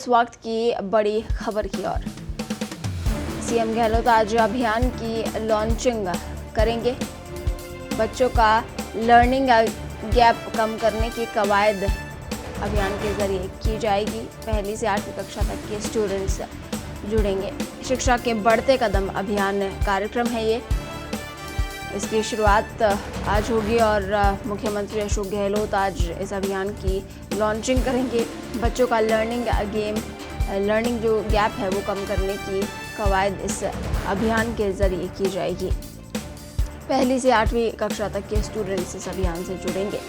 इस वक्त की बड़ी खबर की ओर। सीएम गहलोत आज अभियान की लॉन्चिंग करेंगे। बच्चों का लर्निंग गैप कम करने की कवायद अभियान के जरिए की जाएगी। पहली से 8वीं कक्षा तक के स्टूडेंट्स जुड़ेंगे। शिक्षा के बढ़ते कदम अभियान कार्यक्रम है ये। इसकी शुरुआत आज होगी और मुख्यमंत्री अशोक गहलोत आज इस अभियान की लॉन्चिंग करेंगे। बच्चों का लर्निंग जो गैप है वो कम करने की कवायद इस अभियान के जरिए की जाएगी। पहली से 8वीं कक्षा तक के स्टूडेंट्स इस अभियान से जुड़ेंगे।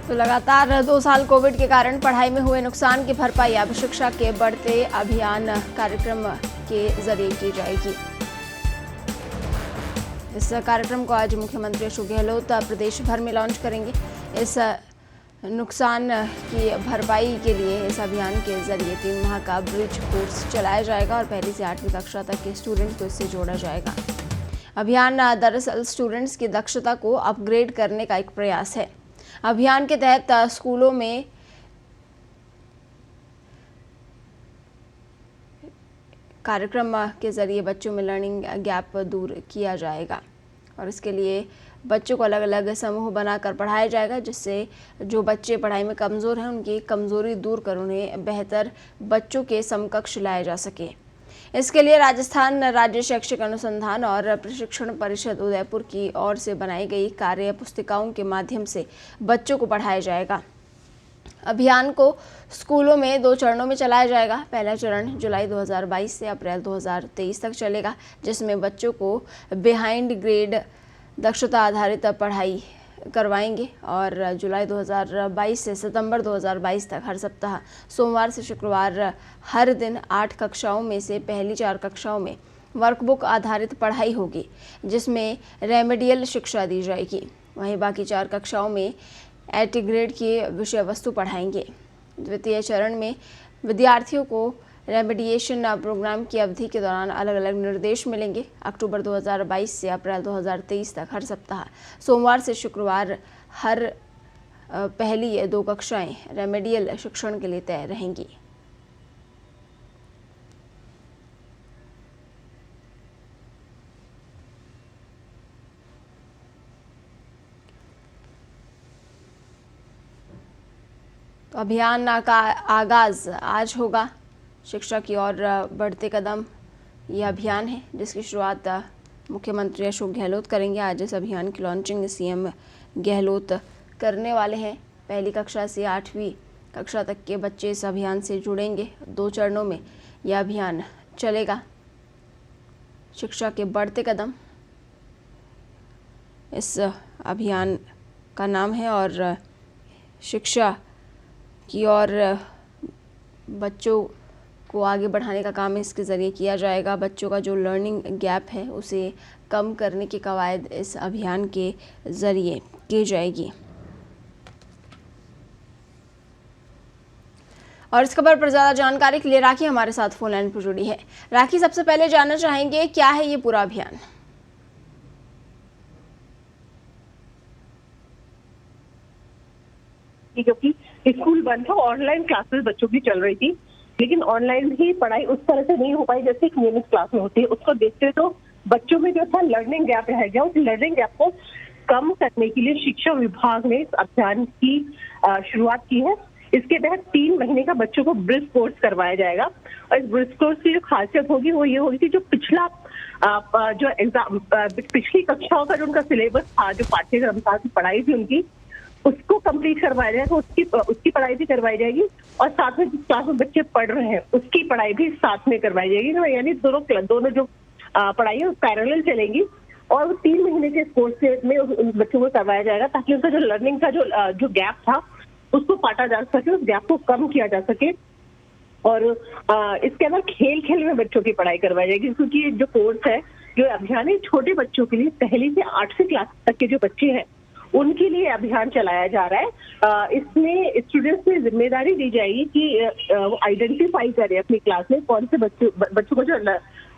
तो लगातार 2 साल कोविड के कारण पढ़ाई में हुए नुकसान की भरपाई अब शिक्षा के बढ़ते अभियान कार्यक्रम के जरिए की जाएगी। इस कार्यक्रम को आज मुख्यमंत्री अशोक गहलोत प्रदेश भर में लॉन्च करेंगे। इस नुकसान की भरपाई के लिए इस अभियान के जरिए 3 माह का ब्रिज कोर्स चलाया जाएगा और पहली से 8वीं कक्षा तक के स्टूडेंट्स को इससे जोड़ा जाएगा। अभियान दरअसल स्टूडेंट्स की दक्षता को अपग्रेड करने का एक प्रयास है। अभियान के तहत स्कूलों में कार्यक्रम के जरिए बच्चों में लर्निंग गैप दूर किया जाएगा और इसके लिए बच्चों को अलग अलग समूह बनाकर पढ़ाया जाएगा, जिससे जो बच्चे पढ़ाई में कमज़ोर हैं उनकी कमज़ोरी दूर कर उन्हें बेहतर बच्चों के समकक्ष लाया जा सके। इसके लिए राजस्थान राज्य शैक्षिक अनुसंधान और प्रशिक्षण परिषद उदयपुर की ओर से बनाई गई कार्य पुस्तिकाओं के माध्यम से बच्चों को पढ़ाया जाएगा। अभियान को स्कूलों में 2 चरणों में चलाया जाएगा। पहला चरण जुलाई 2022 से अप्रैल 2023 तक चलेगा, जिसमें बच्चों को बिहाइंड ग्रेड दक्षता आधारित पढ़ाई करवाएंगे और जुलाई 2022 से सितंबर 2022 तक हर सप्ताह सोमवार से शुक्रवार हर दिन 8 कक्षाओं में से पहली 4 कक्षाओं में वर्कबुक आधारित पढ़ाई होगी, जिसमें रेमेडियल शिक्षा दी जाएगी। वहीं बाकी 4 कक्षाओं में एटी ग्रेड की विषय वस्तु पढ़ाएंगे। द्वितीय चरण में विद्यार्थियों को रेमेडिएशन प्रोग्राम की अवधि के दौरान अलग अलग निर्देश मिलेंगे। अक्टूबर 2022 से अप्रैल 2023 तक हर सप्ताह सोमवार से शुक्रवार हर पहली 2 कक्षाएं रेमेडियल शिक्षण के लिए तय रहेंगी। तो अभियान का आगाज आज होगा। शिक्षा की ओर बढ़ते कदम ये अभियान है, जिसकी शुरुआत मुख्यमंत्री अशोक गहलोत करेंगे। आज इस अभियान की लॉन्चिंग सीएम गहलोत करने वाले हैं। पहली कक्षा से 8वीं कक्षा तक के बच्चे इस अभियान से जुड़ेंगे। 2 चरणों में यह अभियान चलेगा। शिक्षा के बढ़ते कदम इस अभियान का नाम है और शिक्षा की ओर बच्चों को आगे बढ़ाने का काम इसके ज़रिए किया जाएगा। बच्चों का जो लर्निंग गैप है उसे कम करने की कवायद इस अभियान के ज़रिए की जाएगी। और इस खबर पर ज़्यादा जानकारी के लिए राखी हमारे साथ फोन लाइन पर जुड़ी है। राखी, सबसे पहले जानना चाहेंगे क्या है ये पूरा अभियान? क्योंकि स्कूल बंद था, ऑनलाइन क्लासेस बच्चों की चल रही थी, लेकिन ऑनलाइन भी पढ़ाई उस तरह से नहीं हो पाई जैसे एक नियमित क्लास में होती है। उसको देखते हुए तो बच्चों में जो था लर्निंग गैप रह गया। उस लर्निंग गैप को कम करने के लिए शिक्षा विभाग ने इस अभियान की शुरुआत की है। इसके तहत 3 महीने का बच्चों को ब्रिज कोर्स करवाया जाएगा और इस ब्रिज कोर्स की जो खासियत होगी वो ये होगी कि जो पिछला जो एग्जाम पिछली कक्षाओं का जो उनका सिलेबस था, जो पाठ्यक्रम था, की पढ़ाई थी उनकी, उसको कंप्लीट करवाया जाएगा। उसकी पढ़ाई भी करवाई जाएगी और साथ में जिस क्लास में बच्चे पढ़ रहे हैं उसकी पढ़ाई भी साथ में करवाई जाएगी। यानी दोनों जो पढ़ाई है पैरेलल चलेंगी और वो 3 महीने के कोर्स में उन बच्चों को करवाया जाएगा ताकि उनका जो लर्निंग का जो गैप था उसको काटा जा सके, उस गैप को कम किया जा सके। और इसके अंदर खेल खेल में बच्चों की पढ़ाई करवाई जाएगी, क्योंकि जो कोर्स है, जो अभियान है, छोटे बच्चों के लिए, पहली से 8वीं क्लास तक के जो बच्चे हैं उनके लिए अभियान चलाया जा रहा है। इसमें स्टूडेंट्स को जिम्मेदारी दी जाएगी कि वो आइडेंटिफाई करें अपनी क्लास में कौन से बच्चों को जो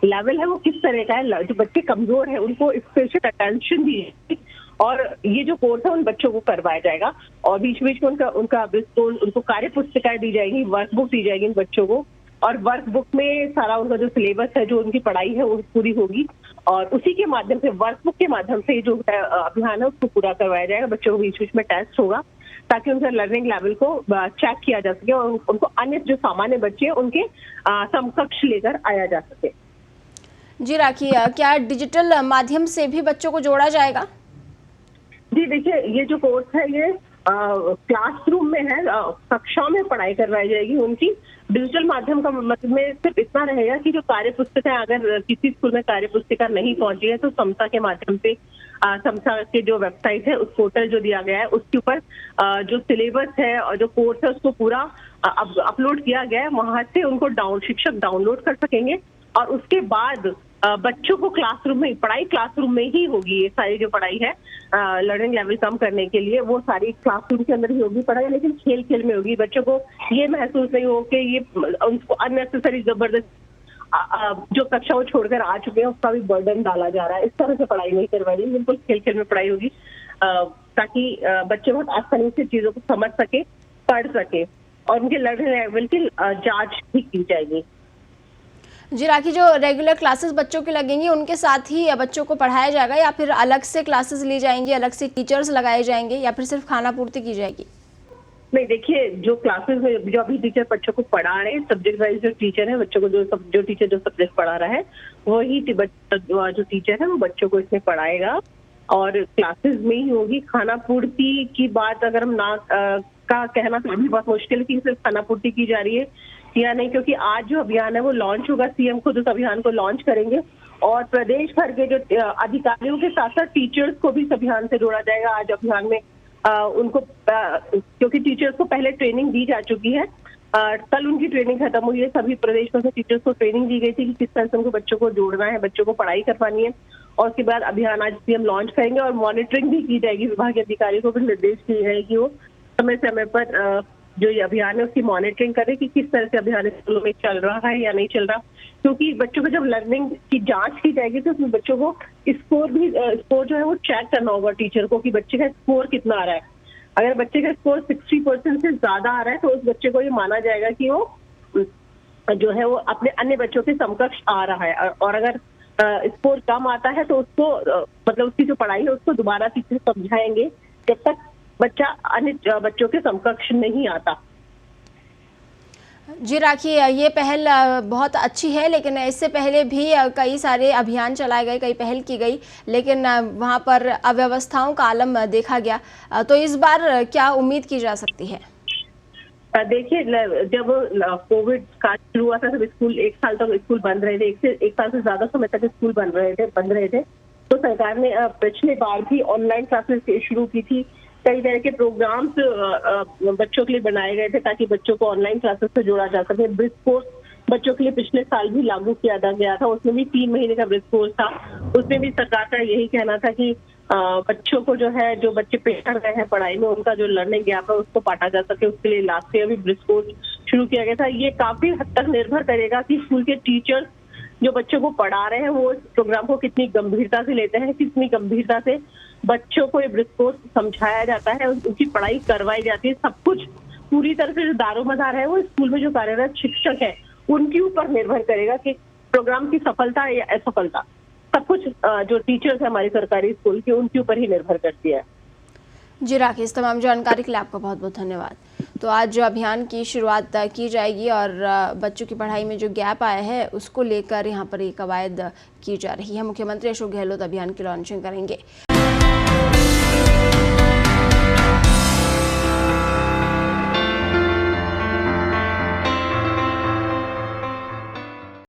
लेवल है वो किस तरह का है, जो बच्चे कमजोर है उनको स्पेशल अटेंशन दी जाएगी और ये जो कोर्स है उन बच्चों को करवाया जाएगा। और बीच बीच में उनको कार्य पुस्तिकाएं दी जाएगी, वर्कबुक दी जाएगी इन बच्चों को, और वर्कबुक में सारा उनका जो सिलेबस है, जो उनकी पढ़ाई है वो पूरी होगी और उसी के माध्यम से, वर्कबुक के माध्यम से जो अभियान है उसको पूरा करवाया जाएगा। बच्चों को बीच बीच में टेस्ट होगा ताकि उनका लर्निंग लेवल को चेक किया जा सके और उनको अन्य जो सामान्य बच्चे हैं उनके समकक्ष लेकर आया जा सके। जी राखी, क्या डिजिटल माध्यम से भी बच्चों को जोड़ा जाएगा? जी देखिए, ये जो कोर्स है ये क्लासरूम में है, कक्षा में पढ़ाई करवाई जाएगी उनकी। डिजिटल माध्यम का मतलब में सिर्फ इतना रहेगा कि जो कार्य पुस्तिका, अगर किसी स्कूल में कार्य पुस्तिका नहीं पहुंची है तो समता के माध्यम से, समता के जो वेबसाइट है, उस पोर्टल जो दिया गया है उसके ऊपर जो सिलेबस है और जो कोर्स है उसको पूरा अपलोड किया गया है, वहां से उनको शिक्षक डाउनलोड कर सकेंगे और उसके बाद बच्चों को क्लासरूम में पढ़ाई, क्लासरूम में ही होगी। ये सारी जो पढ़ाई है लर्निंग लेवल कम करने के लिए, वो सारी क्लासरूम के अंदर ही होगी पढ़ाई, लेकिन खेल खेल में होगी। बच्चों को ये महसूस नहीं हो कि ये उनको अननेसेसरी जबरदस्त जो कक्षा वो छोड़कर आ चुके हैं उसका भी बर्डन डाला जा रहा है। इस तरह से पढ़ाई नहीं करवाई जाएगी, बिल्कुल खेल खेल में पढ़ाई होगी ताकि बच्चे बहुत आसानी से चीजों को समझ सके, पढ़ सके और उनके लर्निंग लेवल की जांच भी की जाएगी। जी राखी, जो रेगुलर क्लासेस बच्चों की लगेंगी उनके साथ ही बच्चों को पढ़ाया जाएगा या फिर अलग से क्लासेस ली जाएंगी, अलग से टीचर्स लगाए जाएंगे या फिर सिर्फ खाना पूर्ति की जाएगी? नहीं, देखिए, जो क्लासेस में जो अभी टीचर बच्चों को पढ़ा रहे हैं, सब्जेक्ट वाइज जो टीचर है, बच्चों को जो टीचर जो सब्जेक्ट पढ़ा रहा है वही जो टीचर है वो बच्चों को इसमें पढ़ाएगा और क्लासेस में ही होगी। खाना पूर्ति की बात अगर हम ना का कहना तो अभी बहुत मुश्किल है कि सिर्फ खाना पूर्ति की जा रही है या नहीं, क्योंकि आज जो अभियान है वो लॉन्च होगा, सीएम खुद उस अभियान को लॉन्च करेंगे और प्रदेश भर के जो अधिकारियों के साथ साथ टीचर्स को भी इस अभियान से जोड़ा जाएगा। आज अभियान में उनको क्योंकि टीचर्स को पहले ट्रेनिंग दी जा चुकी है, कल उनकी ट्रेनिंग खत्म हुई है, सभी प्रदेश भर से टीचर्स को ट्रेनिंग दी गई थी कि किस तरह से उनको बच्चों को जोड़ना है, बच्चों को पढ़ाई करवानी है और उसके बाद अभियान आज सीएम लॉन्च करेंगे और मॉनिटरिंग भी की जाएगी। विभाग के अधिकारियों को भी निर्देश दिए गए कि वो समय समय पर जो ये अभियान है उसकी मॉनिटरिंग करें कि किस तरह से अभियान स्कूलों में चल रहा है या नहीं चल रहा, क्योंकि बच्चों को जब लर्निंग की जांच की जाएगी तो उसमें बच्चों को स्कोर जो है वो चेक करना होगा टीचर को कि बच्चे का स्कोर कितना आ रहा है। अगर बच्चे का स्कोर 60% से ज्यादा आ रहा है तो उस बच्चे को ये माना जाएगा कि वो जो है वो अपने अन्य बच्चों के समकक्ष आ रहा है, और अगर स्कोर कम आता है तो उसको मतलब उसकी जो पढ़ाई है उसको दोबारा टीचर समझाएंगे जब तक बच्चा अन्य बच्चों के समकक्ष नहीं आता। जी राखी, ये पहल बहुत अच्छी है, लेकिन इससे पहले भी कई सारे अभियान चलाए गए, कई पहल की गई, लेकिन वहाँ पर अव्यवस्थाओं का आलम देखा गया। तो इस बार क्या उम्मीद की जा सकती है? देखिए, जब कोविड का शुरू हुआ था तब स्कूल 1 साल तक स्कूल बंद रहे थे, 1 साल से ज्यादा समय तक स्कूल बंद रहे थे। तो सरकार ने पिछले बार भी ऑनलाइन क्लासेस शुरू की थी, कई तरह के प्रोग्राम्स बच्चों के लिए बनाए गए थे ताकि बच्चों को ऑनलाइन क्लासेस से जोड़ा जा सके। ब्रिज कोर्स बच्चों के लिए पिछले साल भी लागू किया गया था, उसमें भी 3 महीने का ब्रिज कोर्स था। उसमें भी सरकार का यही कहना था कि बच्चों को जो बच्चे पिछड़ गए हैं पढ़ाई में, उनका जो लर्निंग गैप है उसको पाटा जा सके, उसके लिए लास्ट ईयर भी ब्रिज कोर्स शुरू किया गया था। ये काफी हद तक निर्भर करेगा कि स्कूल के टीचर्स जो बच्चों को पढ़ा रहे हैं वो इस प्रोग्राम को कितनी गंभीरता से लेते हैं, कितनी गंभीरता से बच्चों को ये ब्रिज कोर्स समझाया जाता है, उनकी पढ़ाई करवाई जाती है। सब कुछ पूरी तरह से जो दारोमदार है वो स्कूल में जो कार्यरत शिक्षक है उनके ऊपर निर्भर करेगा कि प्रोग्राम की सफलता या असफलता, सब कुछ जो टीचर्स है हमारी सरकारी स्कूल के उनके ऊपर ही निर्भर करती है। जी राखी, इस तमाम जानकारी के लिए आपका बहुत बहुत धन्यवाद। तो आज जो अभियान की शुरुआत की जाएगी और बच्चों की पढ़ाई में जो गैप आया है उसको लेकर यहाँ पर एक कवायद की जा रही है। मुख्यमंत्री अशोक गहलोत अभियान की लॉन्चिंग करेंगे।